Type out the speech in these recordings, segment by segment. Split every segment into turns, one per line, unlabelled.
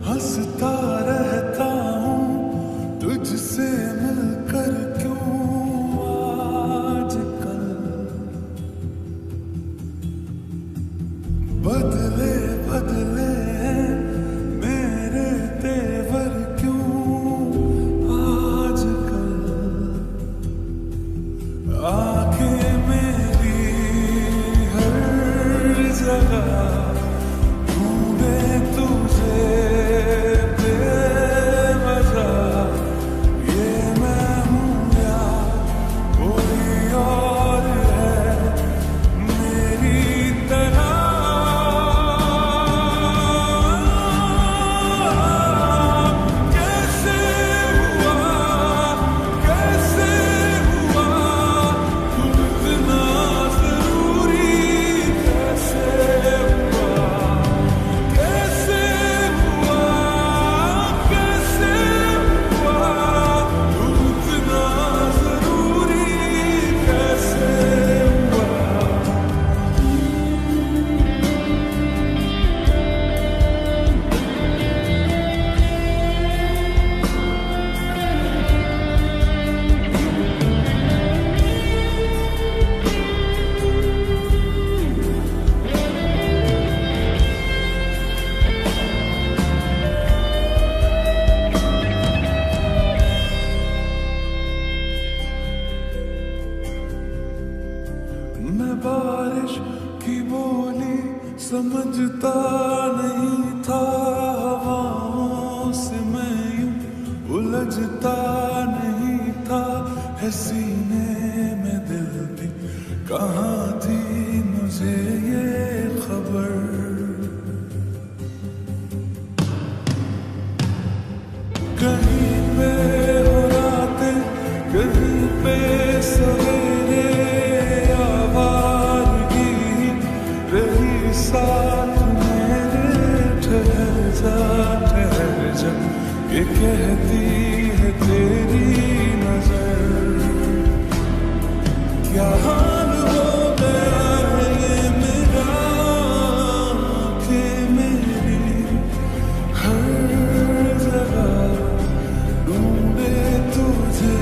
हंसता रहता हूँ तुझसे मिलकर क्यों आजकल बदले बदले हैं मेरे तेवर क्यों आजकल आंखें मेरी हर जगह ढूंढे तुझे मैं बारिश की बोली समझता नहीं था, हवाओं से मैं यूं उलझता नहीं था, है सीने में दिल भी कहाँ थी मुझे ये खबर। कहीं पे हो रातें कहीं पे सवेरे, साथ मेरे ठहर जा ये कहती है तेरी नजर। क्या हाल हो गया है ये मेरा, आँखें मेरी हर जगह ढूंढे तुझे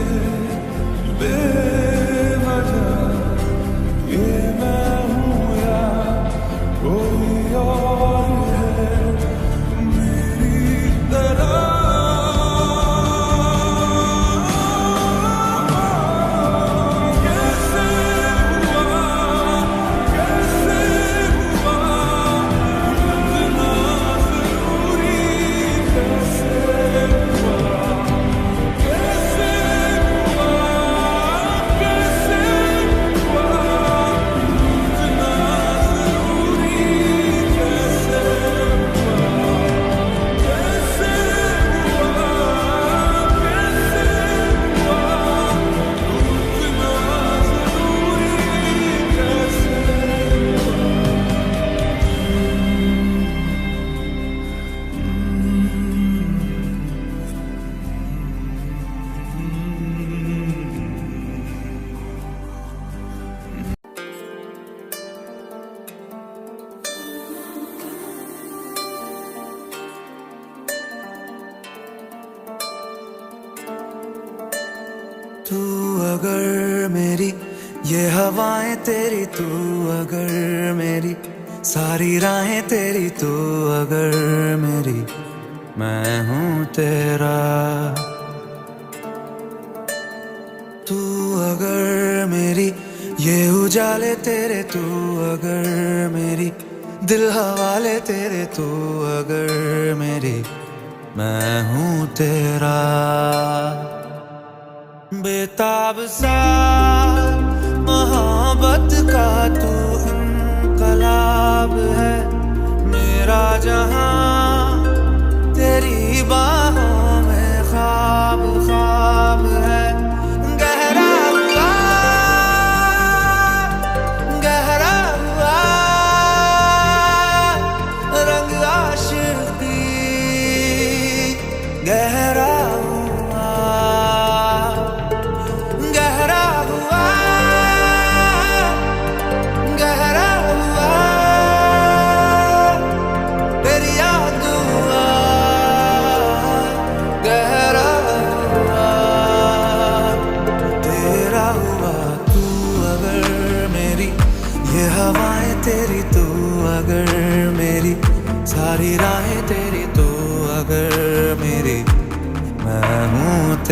बेवजह। ये मैं हूँ या कोई और है मेरी तरह। कैसे हुआ इतना जरूरी, कैसे हुआ
तू अगर मेरी ये हवाएं तेरी, तू अगर मेरी सारी राहें तेरी, तू अगर मेरी मैं हूँ तेरा। तू अगर मेरी ये उजाले तेरे, तू अगर मेरी दिल हवाले तेरे, तू अगर मेरी मैं हूँ तेरा। बेताब सा मोहब्बत का तू इनकलाब है, मेरा जहां तेरी बाहों में ख्वाब ख्वाब है। गहरा हुआ रंग आशिकी, गहरा हुआ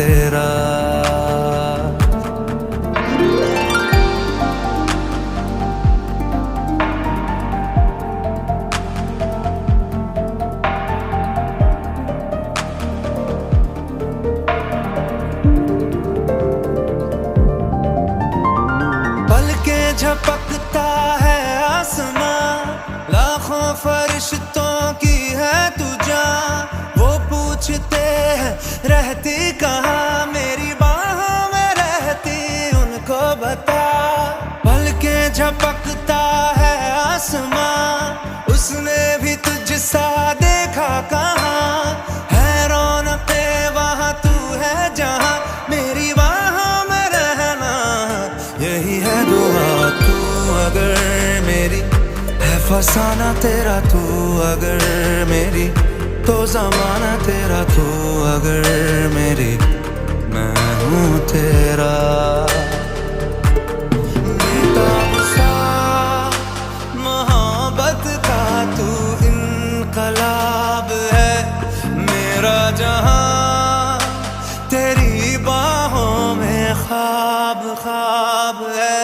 तेरा। पलकें झपकता है आसमां, लाखों फरिश्तों की है तू जान। वो पूछते हैं रहती कहाँ, मेरी बाहों में रहती उनको बता। पलकें झपकता है आसमां, उसने भी तुझसा देखा कहाँ। है रौनके वहाँ तू है जहाँ, मेरी बाहों में रहना यही है दुआ। तू अगर मेरी है फसाना तेरा, तू अगर मेरी तो ज़माना तेरा। तू अगर मेरी मैं हूँ तेरा। बेताब सा मोहब्बत का तू इनकलाब है, मेरा जहां तेरी बाहों में ख्वाब ख्वाब है।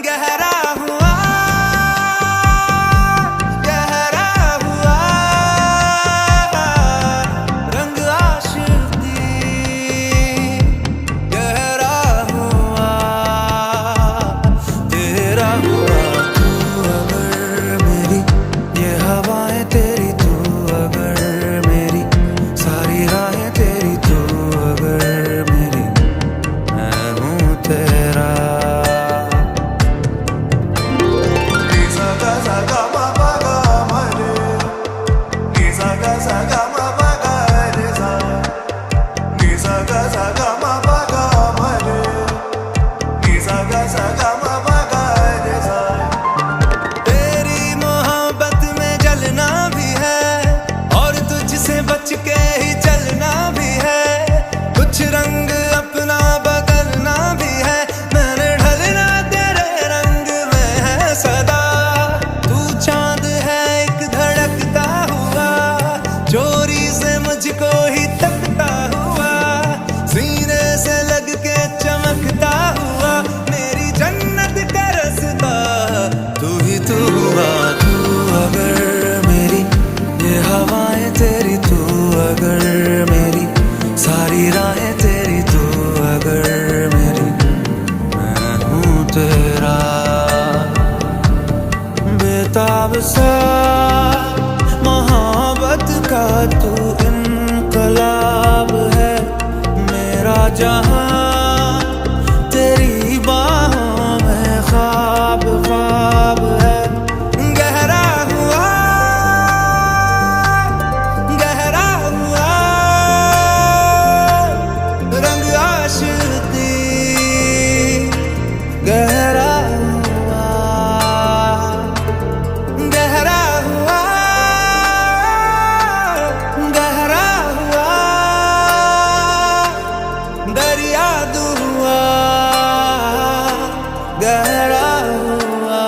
गहरा हुआ रंग आशिकी, गहरा हुआ तेरा हुआ। तू अगर मेरी ये हवाएं तेरी, तू अगर मेरी सारी राहें तेरी, तू अगर मेरी मैं हूँ तेरा। तेरी मोहब्बत में जलना भी है और तुझसे बच के ही चलना भी है। कुछ रंग अपना बदलना भी है, मैंने ढलना तेरे रंग में है सदा। तू चांद है एक धड़कता हुआ, चोरी से मुझको ही तकता हुआ, सीने से लग के चमकता हुआ, मेरी जन्नत का रास्ता तू ही तू हुआ। तू अगर मेरी ये हवाएं तेरी, तू अगर मेरी सारी राहें तेरी, तू अगर मेरी मैं हूँ तेरा। बेताब सा मोहब्बत का तू इनकलाब है, मेरा जहां तेरी बाहों में ख्वाब ख्वाब है। गहरा हुआ रंग आशिकी, गहरा हुआ गहरा हुआ गहरा हुआ दरिया दुआ गहरा हुआ।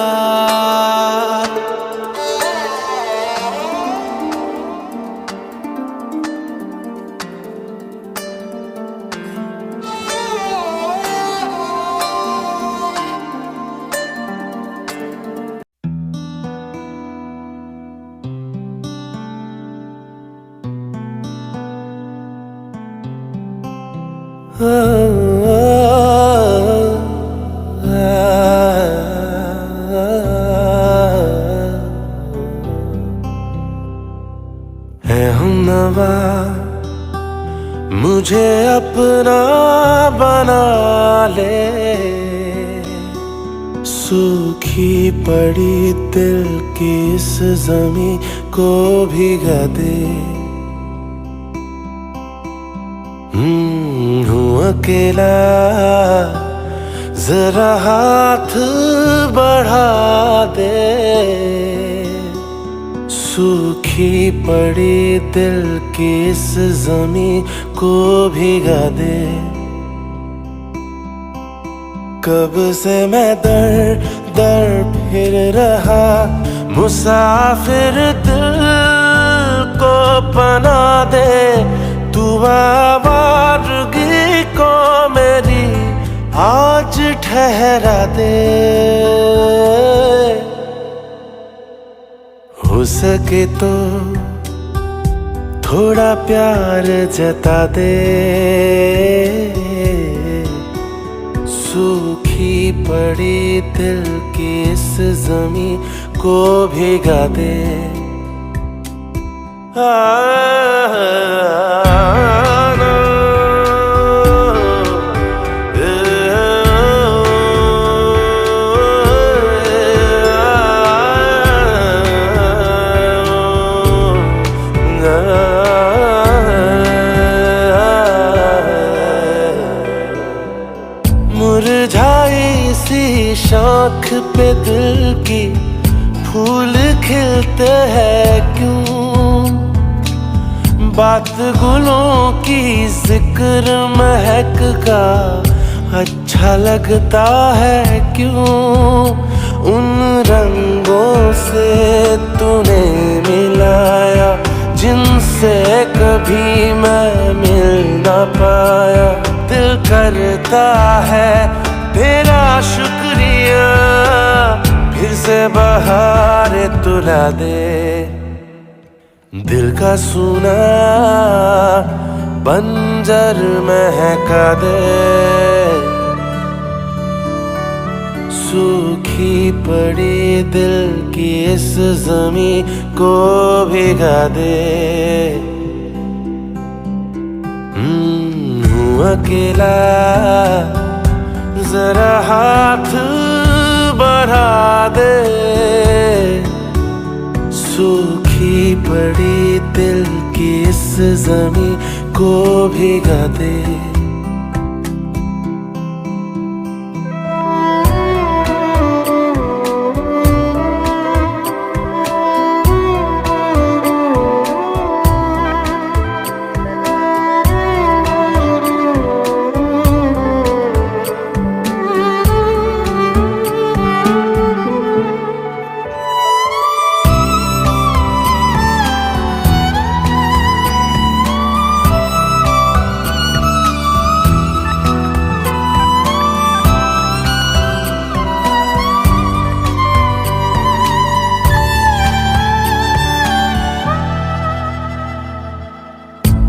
है हमनवा मुझे अपना बना ले, सूखी पड़ी दिल की इस ज़मीं को भिगा दे। हूँ अकेला जरा हाथ बढ़ा दे, सूखी पड़ी दिल की इस ज़मीं को भिगा दे। कब से मैं दर दर फिर रहा, मुसाफिर दिल को पना दे। तू आवारगी
ठहरा दे, हो सके तो थोड़ा प्यार जता दे, सूखी पड़ी दिल की इस जमी को भिगा दे। मुरझाई सी शाख पे दिल की फूल खिलते हैं क्यों, बात गुलों की जिक्र महक का अच्छा लगता है क्यों, उन रंगों से तूने मिलाया जिनसे कभी मैं मिल ना पाया, दिल करता है तेरा शुक्रिया, फिर से बहार तुला दे, दिल का सूना बंजर महका दे, सूखी पड़ी दिल की इस जमी को भिगा दे। अकेला जरा हाथ बढ़ा दे, सूखी पड़ी दिल की इस जमी को भिगा दे।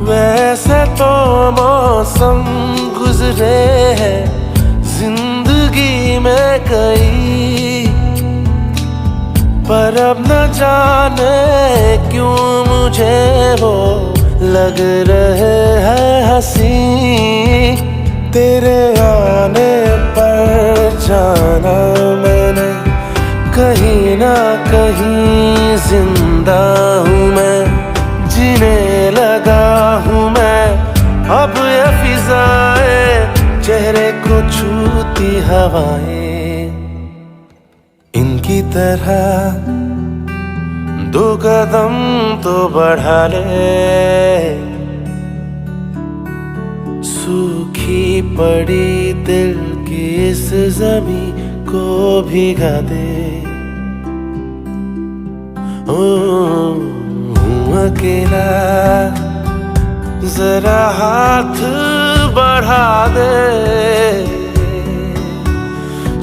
वैसे तो मौसम गुजरे हैं जिंदगी में कई, पर अब न जाने क्यों मुझे वो लग रहे हैं हंसी, तेरे आने पर जाना मैंने कहीं ना कहीं जिंदा हूँ मैं, जीने लगा हूँ मैं अब ये फिजाएं, चेहरे को छूती हवाएं, इनकी तरह दो कदम तो बढ़ा ले, सूखी पड़ी दिल की इस जमी को भिगा दे। अकेला जरा हाथ बढ़ा दे,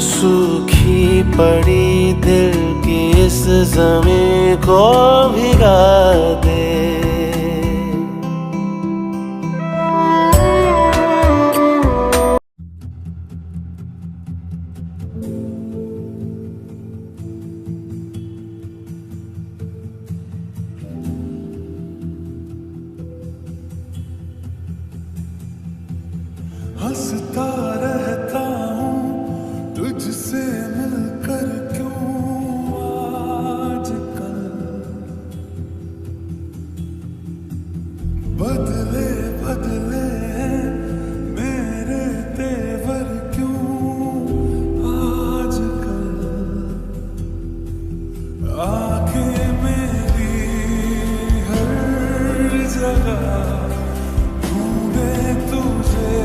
सूखी पड़ी दिल की इस जमीन को भिगा दे।
हंसता रहता हूँ तुझसे मिलकर क्यों आजकल, बदले बदले मेरे तेवर क्यों आजकल, आंखें मेरी हर जगह ढूंढे तुझे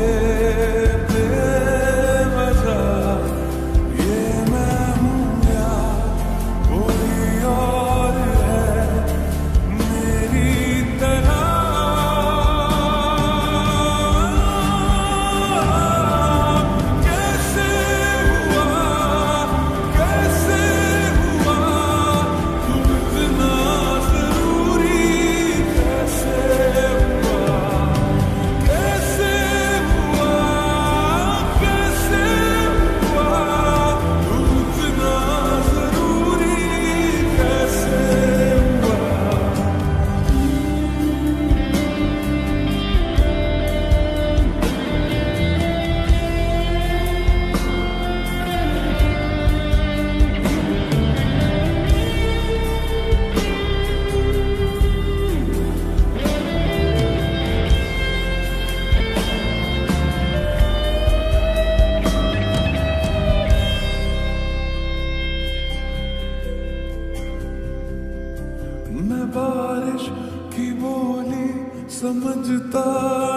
उलझता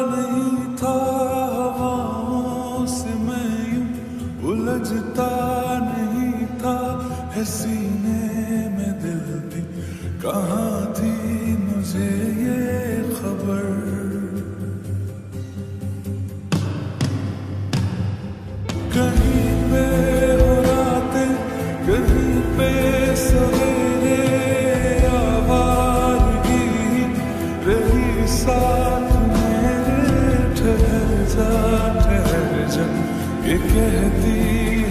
नहीं था हवाओं से मैं यूं उलझता नहीं था है सीने में दिल भी कहाँ थी मुझे ये खबर कहीं पे हो रातें कहीं पे सवेरे आवाज़गी रही साथ मेरे ठहर जा ये कहती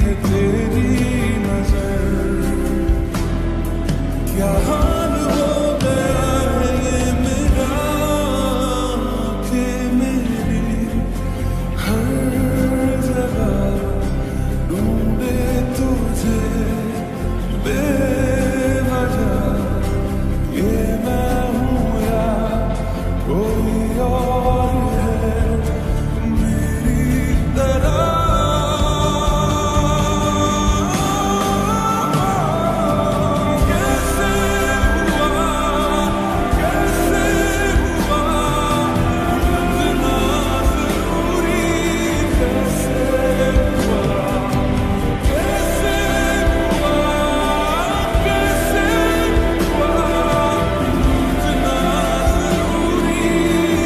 है तेरी नजर क्या हाल हो गया है ये मेरा आँखें मेरी हर जगह ढूंढे तुझे बेवजह ये मैं हूँ या कोई और है मेरी तरह कैसे हुआ इतना जरूरी कैसे हुआ कैसे हुआ इतना जरूरी कैसे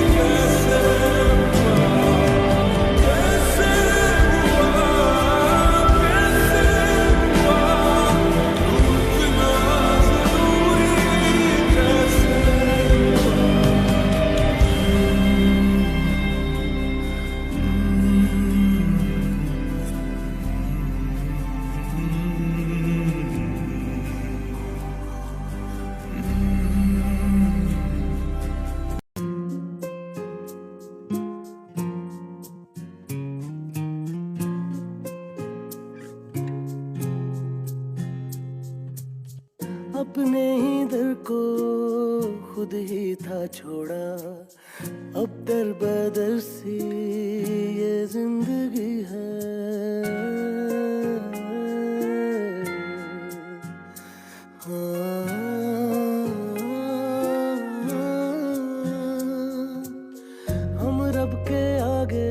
अपने ही दिल को खुद ही था छोड़ा अब दर बदर सी ये जिंदगी है हम रब के आगे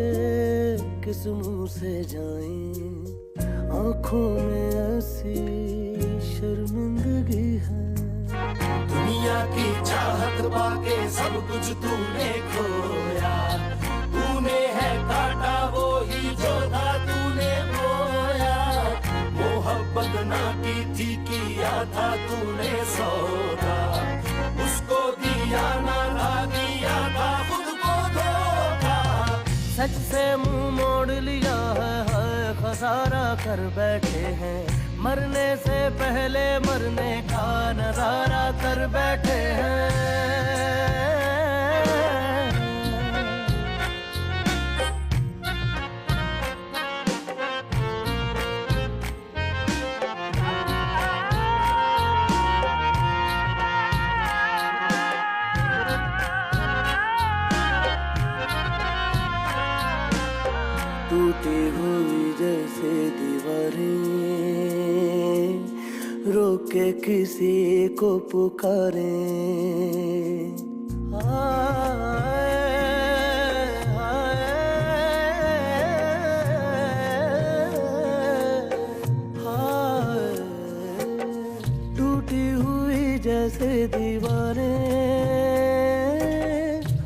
किस मुंह से जाएं आंखों में ऐसी शर्मिंदगी है
दुनिया की चाहत पाके सब कुछ तूने खोया तूने है काटा वो ही जो था तूने बोया मोहब्बत ना की थी किया था तूने सौदा उसको दिया ना था दिया था खुद को धोखा
सच से मुंह मोड़ लिया है खसारा कर बैठे हैं मरने से पहले मरने का नजारा कर बैठे हैं टूटी हुई जैसे दीवारें रोक के किसी को पुकारे टूटी हुई जैसे दीवारें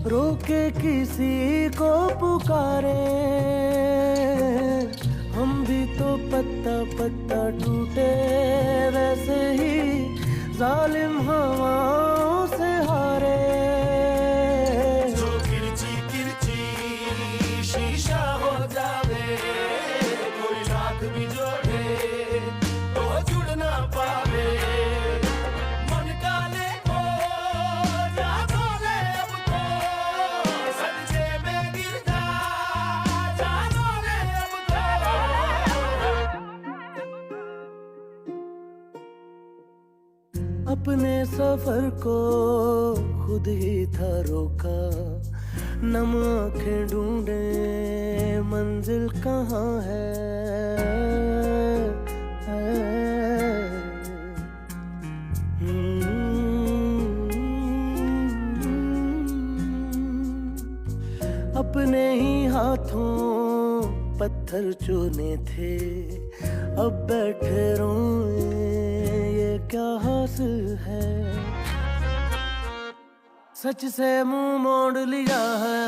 रोक के किसी को पुकारे हम भी तो पत्ता पत्ता टूटे वैसे ही जालिम हवाओं से हारे
जो किरची किरची शीशा हो जावे कोई लाख भी जोड़े तो जुड़ ना पावे मन काले को जा बोले अब तो सच्चे में गिर जा बोले अब तो
अपने सफर को खुद ही था रोका नम आंखें ढूंढे मंजिल कहाँ है अपने ही हाथों पत्थर चुने थे, अब बैठे रोए ये क्या हासिल है। सच से मुंह मोड़ लिया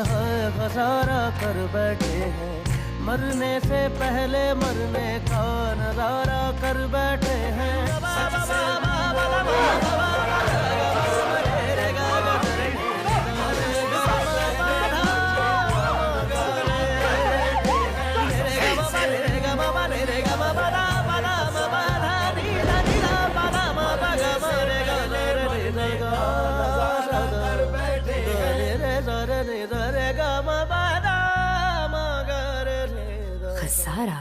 है खसारा कर बैठे हैं, मरने से पहले मरने का नजारा कर बैठे हैं।
खसारा।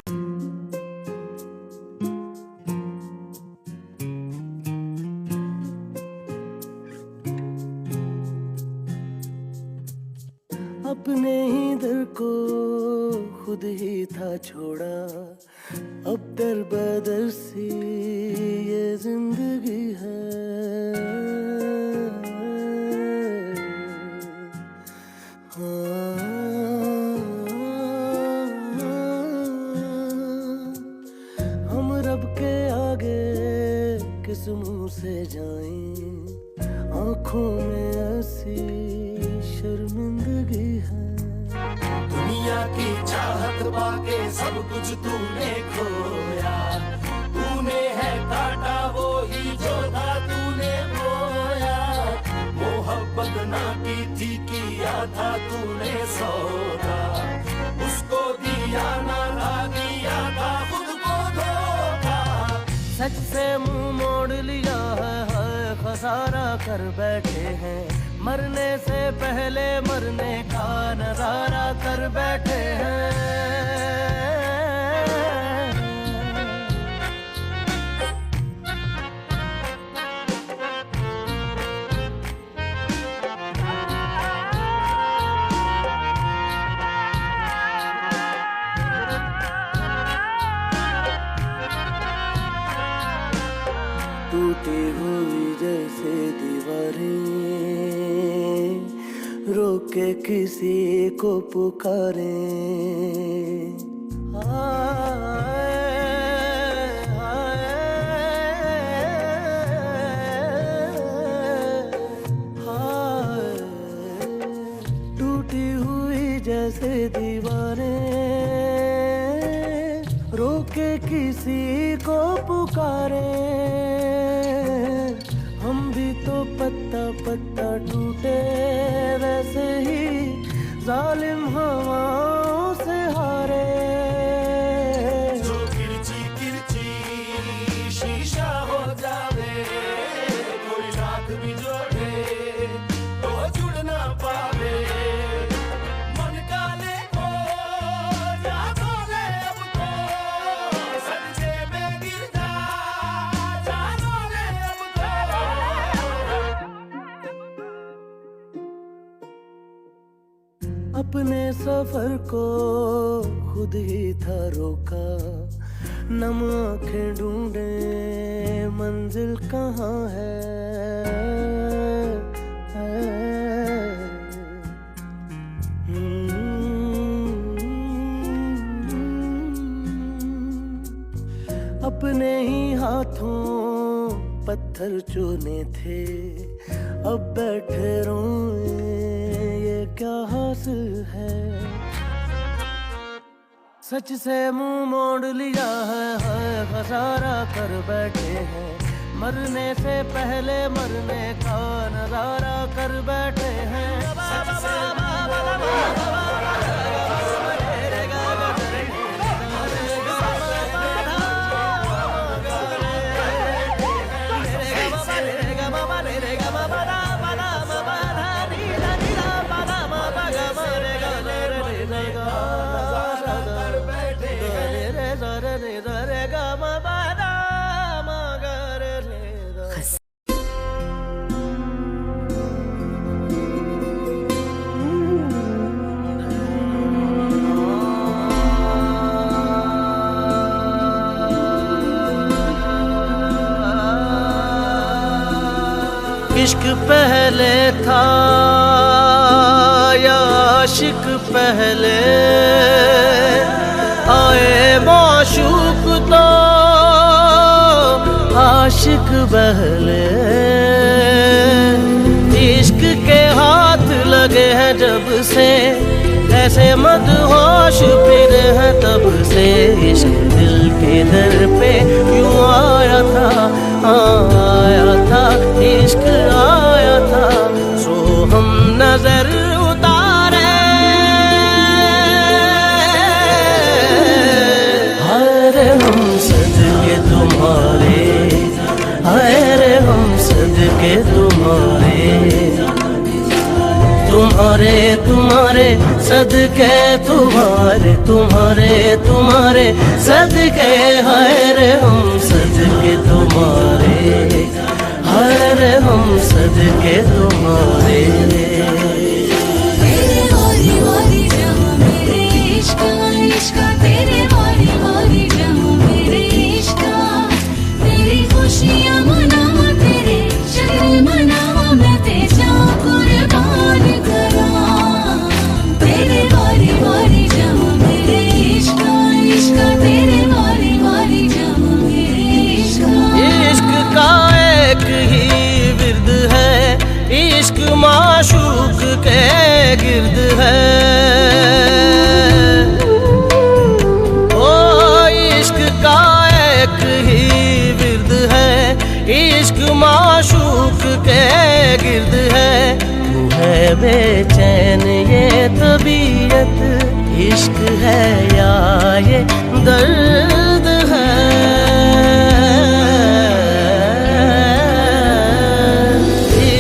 अपने ही दर को खुद ही था छोड़ा, अब दर बदर सी ये जिंदगी है। हम रब के आगे किस मुंह से जाएं, आंखों में ऐसी शर्मिंदगी है।
दुनिया की चाहत पाके सब कुछ तूने खोया, तूने है काटा वो ही जो था तूने बोया। मोहब्बत ना की थी किया था तूने सौदा, उसको दिया ना था दिया था खुद को धोखा।
सच से मुंह मोड़ लिया है खसारा कर बैठे हैं, मरने से पहले मरने का नजारा कर बैठे हैं। टूटी हुई जैसे दीवारें, रोक के किसी को पुकारे। टूटी हुई जैसे दीवारें, रोक के किसी को पुकारे। हम भी तो पत्ता पत्ता टूटे, वैसे ही जालिम हवाओं से हारे।
जो किरची किरची शीशा हो जावे, कोई रात भी जोड़े तो जुड़ ना पावे। मन काले को जा बोले अब तो सच्चे में गिर जा बोले अब तो।
अपने सफर को खुद ही था रोका, नम आंखें ढूंढे मंजिल कहाँ है। अपने ही हाथों पत्थर चुने थे, अब बैठे रोए ये क्या हासिल है। सच से मुंह मोड़ लिया है खसारा कर बैठे हैं, मरने से पहले मरने का नजारा कर बैठे हैं। इश्क पहले था या आशिक पहले आए माशूक तो आशिक बहले इश्क के हाथ लगे हैं जब से ऐसे मदहोश फिर है तब से इश्क दिल के दर पे यूं आया था आया था इश्क आया था सो हम नजर उतारे हरे हम सदके तुम्हारे हरे हम सदके तुम्हारे तुम्हारे तुम्हारे सदके तुम्हारे तुम्हारे तुम्हारे सदके हरे हम सदके तुम्हारे हरे हम सदके तुम्हारे
तेरे वाली वाली जहाँ मेरे इश्क इश्क तेरे वाली वाली जहाँ मेरे इश्क तेरी खुशियाँ मनावा तेरे शक्र मनावा मैं तेजा कुर्बान करा तेरे वाली वाली जहाँ मेरे इश्क इश्क तेरे वाली वाली जहाँ मेरे इश्क
इश्क का एक ही विर्द है इश्क माशूक के गिर्द है ओ इश्क का एक ही विर्द है इश्क माशूक के गिर्द है तू है बेचैन ये तबीयत इश्क है या ये दर्द है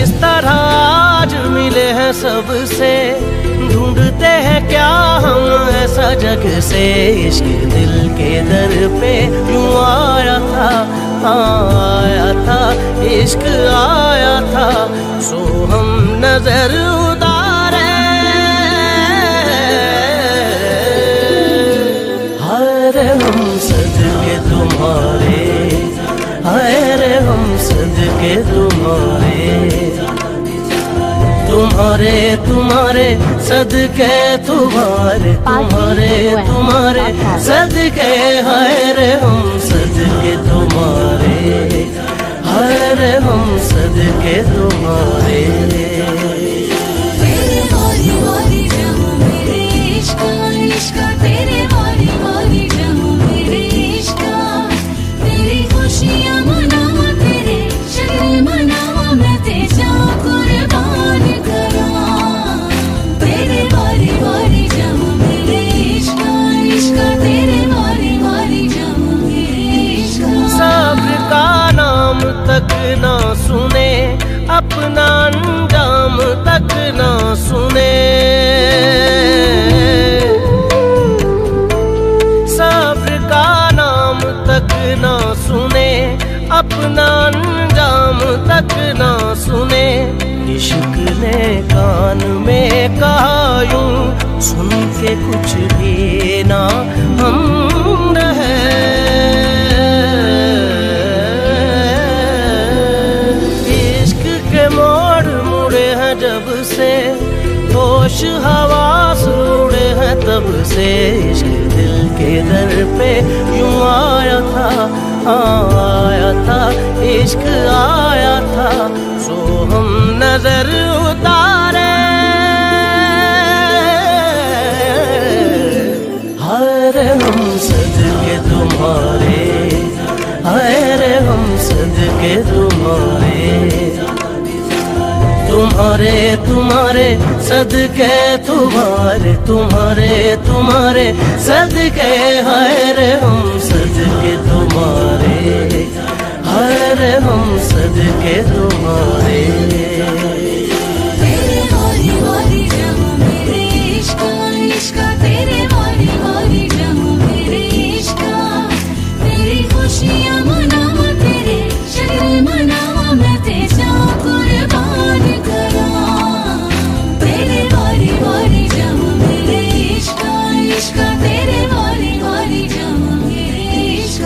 इस तरह आज मिले हैं सबसे ढूंढते हैं क्या हम ऐसा जग से इश्क दिल के दर पे यूं आया था आया था इश्क आया था सो हम नजर उतारे हरे हम सदके तुम्हारे हरे हम सदके तुम्हारे तुम्हारे तुम्हारे सदके तुम्हारे तुम्हारे तुम्हारे सदके हरे हम सदके तुम्हारे हरे हम सदके तुम्हारे
तेरे वाली वाली जहाँ मेरे इश्क इश्क तेरे वाली वाली जहाँ मेरे इश्क तेरी खुशियाँ मनावा तेरे शक्र मनावा मैं तेजा कुर्बान करा तेरे वाली वाली जहाँ मेरे इश्क इश्क तेरे वाली वाली जहाँ मेरे इश्क
सब्र का नाम तक ना सुने अपना अंजाम तक ना सुने सब्र का नाम तक ना सुने अपना अंजाम तक ना सुने इश्क ने कान में कहा यूं सुन के कुछ भी ना हम रहे इश्क के मोड़ मुड़े हैं जब से होश हवास उड़े हैं तब से इश्क दिल के दर पे यूं आया था आया था इश्क आया था सो हम नजर उतारे हरे हम सदके तुम्हारे हरे हम सदके तुम्हारे तुम्हारे तुम्हारे सदके तुम्हारे तुम्हारे तुम्हारे सदके हरे हम सदके तुम्हारे हरे हम सदके तुम्हारे
तेरे वाली वाली जहाँ मेरे इश्क इश्क तेरे वाली वाली जहाँ मेरे इश्क तेरी खुशियाँ मनावा तेरे शक्र मनावा मैं तेजा कुर्बान करा तेरे वाली वाली जहाँ मेरे इश्क इश्क तेरे वाली वाली जहाँ मेरे इश्क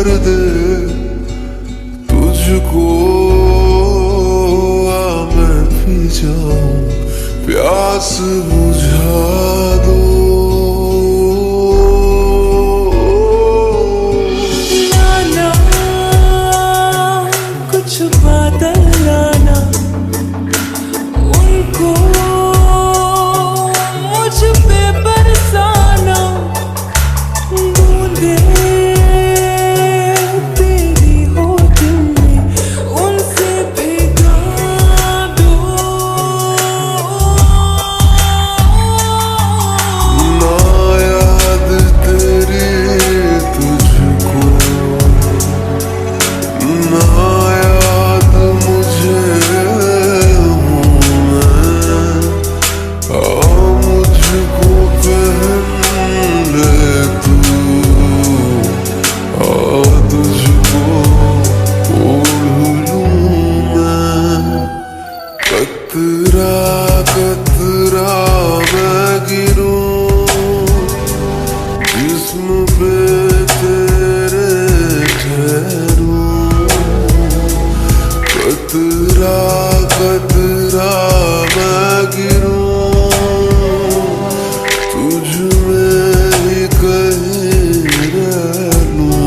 कर दे तुझको, आ मैं पी जाऊं, प्यास बुझा दो।
लाना कुछ बादल लाना, उनको मुझ पे बरसाना, बूंदे तेरी हो दिल में, उनसे भिगा दो।
ना याद तेरी तुझको, ना याद मुझे हूँ मैं, मुझको पहन ले तू, तुझको ओढ़ लूं मैं। कतरा कतरा मैं गिरूं जिस्म पे तेरे ठहरूं, कतरा कतरा मैं गिरूं तुझ में ही कहीं रह लूं।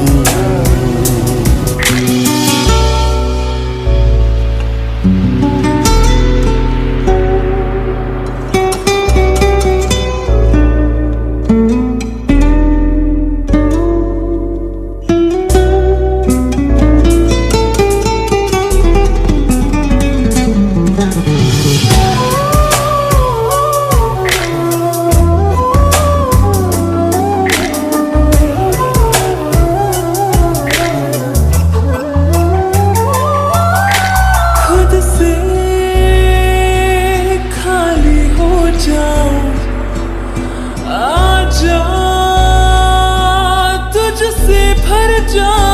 खुद से खाली हो जाऊं, आजा तुझसे भर जाऊं।